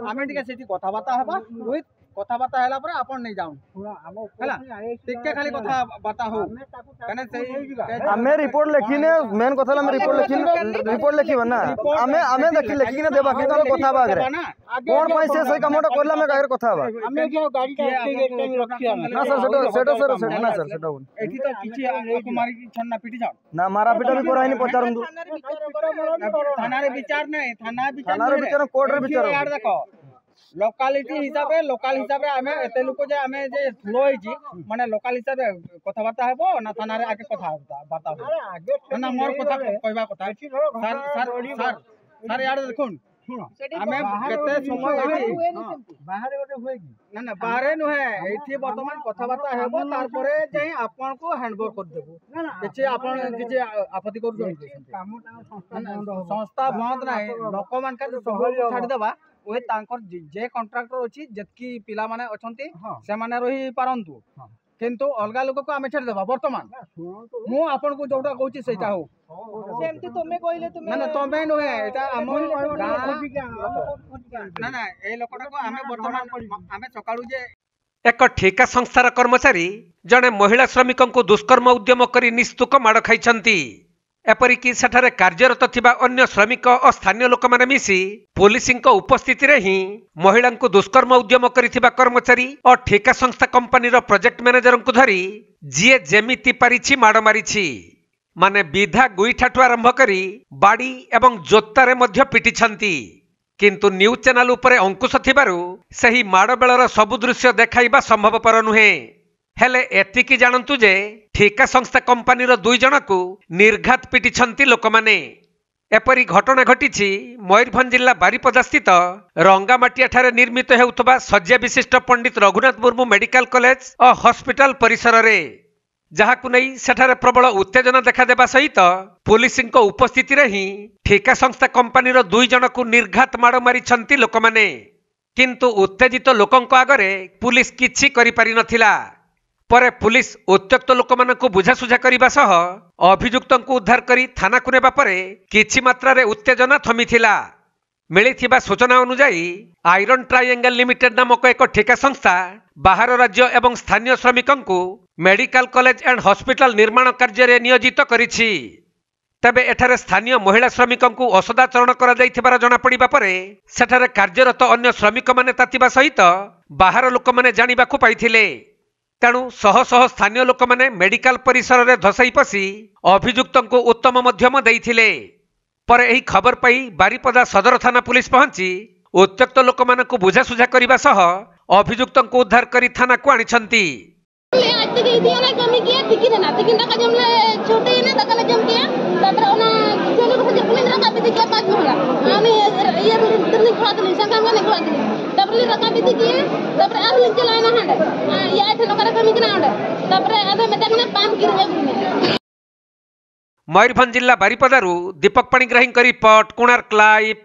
आम टे कथबार्ता हवा विथ कथबार्ता है आपन नहीं जाऊन टिके खाली कथबार्ता हो आमे रिपोर्ट लिखिने मेन कथा हम रिपोर्ट लिखिबा ना आमे लिखिने देबा कि हम कथा बा आगे कोन पई से सही कामटा करला में गायर कथा बा आमे जो गाड़ी का एक टाइम रखिया ना सर सेटा ना सर सेटा एठी तो किछि आपको मारी छन्ना पिटी जाओ ना मारा पिटा भी कराइनी पचारम दु थाना रे विचार नहीं थाना विचार कोर्ट रे विचार यार देखो लोकालिटी हिसाब रे लोकल हिसाब रे हमें एते लोक जे हमें जे फ्लो होई छी माने लोकल हिसाब रे कथबार्ता हेबो ना थाना रे आगे कथबार्ता हो आगे ना मोर कथा कहबा कथा सर यार देखुन हमें केते समय होई बाहर गोटे होई ना ना बाहर नुहे एठी वर्तमान कथबार्ता हेबो तार परे जे आपन को हैंडओवर कर देबो किछि आपन किछि आपत्ति करू संस्था बंद नाही लोक मान का सब छाड़ देबा ओए तांकर जे कॉन्ट्रैक्टर अछि जतकी पिला माने अछंती से माने रही पारंतु किंतु अलगा लोक को आमे छाड़ देबा वर्तमान मु आपन को जोटा कहूची सेटा हो सेमती तमे कहिले तमे ना तमे नहे एटा हम ना ना ए लोकटा को आमे वर्तमान आमे सकाळू जे एक ठेका संस्थार कर्मचारी जने महिला श्रमिक को दुष्कर्म उद्यम करी निस्तुक माड़ खाइछंती एपरिकी सेठारे कार्यरत थिबा अन्य श्रमिक और स्थानीय लोक माने मिसी पुलिसिंक उपस्थिति रे ही महिला को दुष्कर्म उद्यम करिथिबा कर्मचारी और ठेका संस्था कंपनी रो प्रोजेक्ट मैनेजर को धरी जीए जेमिति पारिछि माड़ मारिछि माने विधा गुईठाठु आरंभ करी बाड़ी एवं जोत्तारे मध्य पिटिछंती किंतु न्यूज चैनल उपरे अंकुश थिबारु सही माड़ बेलर सबु दृश्य देखाइबा संभवपर नुहे हेले एतिकी जानंतु जे ठेका संस्था कंपनी रो 2 जन को निर्घात पिटिछंती लोक माने एपरी घटना घटिछि मयूरभंज जिला बारिपदा स्थित रंगामाटिया ठारे निर्मित हेउतबा शଯ୍या विशिष्ट पंडित रघुनाथ मुर्मू मेडिकल कॉलेज और हॉस्पिटल परिसर रे जहाकु नै सेठारे प्रबल उत्तेजना देखा देबा सहित पुलिसिंक उपस्थिति रे ही ठेका संस्था कंपनी रो 2 जन को निर्घात माड़ मारिछंती लोक माने किंतु उत्तेजित लोकंक आगरे पुलिस किछि करि पारि नथिला परे पुलिस उत्त्यक्त लोक मानकु बुझासुझा करिबा सह अभियुक्तंकु उद्धार करी थाना को नेबा परे किछि मात्रा रे उत्तेजना थमिथिला मिलिथिबा सूचना अनुसार आयरन ट्रायंगल लिमिटेड नामक एक ठेका संस्था बाहर राज्य एवं स्थानीय श्रमिकंकु मेडिकल कॉलेज एंड हॉस्पिटल निर्माण कार्य रे नियोजित करिछि तबे एठारे स्थानीय महिला श्रमिकंकु असदाचरण करा जाइथिबार जणा पडिबा परे सेठारे कार्यरत अन्य श्रमिक माने तातिबा सहित बाहर लोक माने जानिबाकु पाइथिले तेणु शह शह स्थानीय लोक माने मेडिकल परिसर रे धसाई पसी अभियुक्त को उत्तम मध्यम देइथिले पर एही खबर पाई बारिपदा सदर थाना पुलिस पहुंची उत्त्यक्त लोक मानकु बुझासुझा करिबा सह अभियुक्त को उद्धार करी थाना को आनिछंती मयूरभंज जिला बारिपदारू दीपक पाणिग्राही रिपोर्ट कोणार्क लाइव।